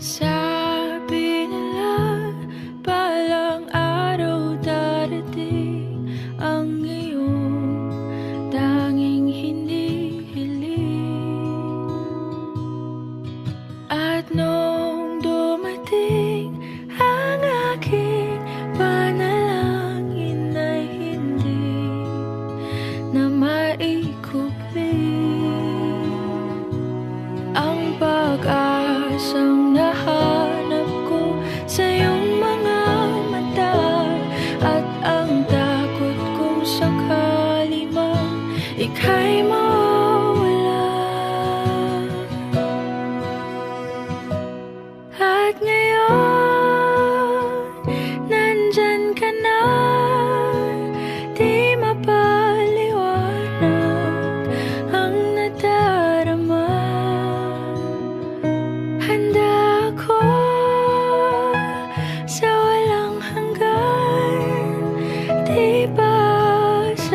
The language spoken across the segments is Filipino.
Sabi nila, balang araw darating ang iyong tanging hinihiling. At nung dumating ang aking panalangin ay hindi na maikupli ang pag-asang nahanap ko sa iyong mga mata, at ang takot kong sakali mang ika'y mawala. At ngayon, nandyan ka na, di mapaliwanag ang nadarama. Handa ako sa walang hanggan, di basahin,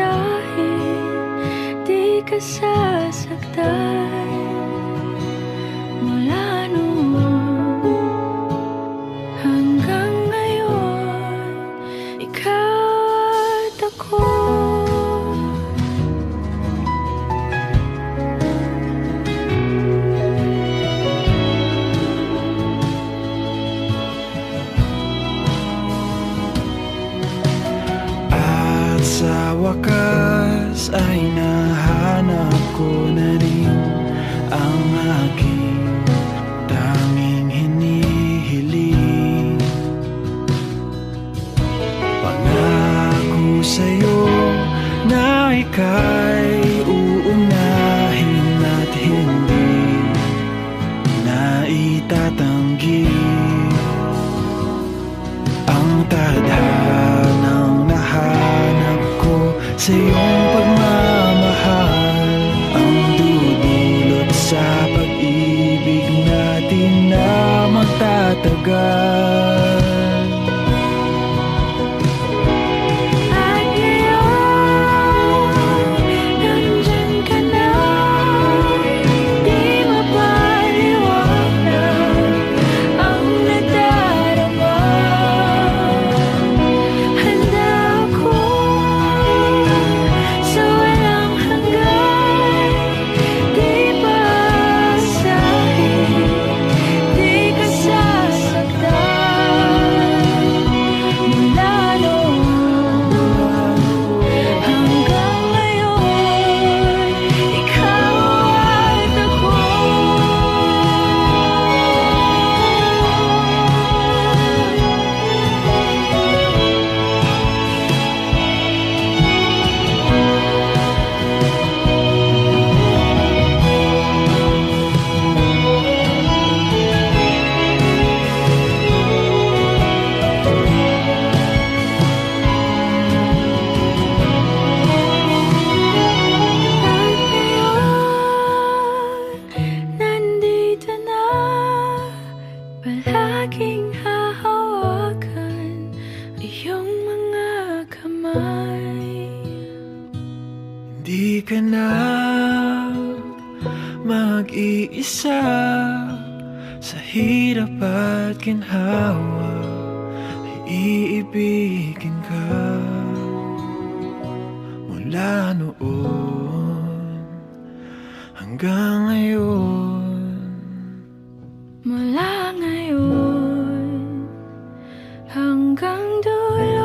di ka sasaktan. Mula noon hanggang ngayon, ikaw at ako. Sa wakas ay nahanap ko na rin ang aking tanging hinihiling. Pangako sa'yo na ika'y uunahin at hindi na itatanggi ang tadhanang nahanap sa iyong pagmamahal, ang dudulot sa pag-ibig natin na magtatagal. At ngayon, nandyan ka na, di mapaliwanag ang nadarama. Handa ako sa walang hanggan, di basahin, di ka sasaktan. Mula noon hanggang ngayon, ikaw at ako. Nandito na, palaging hahawakan iyong mga kamay. Di ka na mag-iisa sa hirap at ginhawa, ay iibigin ka. Mula noon hanggang ngayon, Mula ngayon hanggang dulo.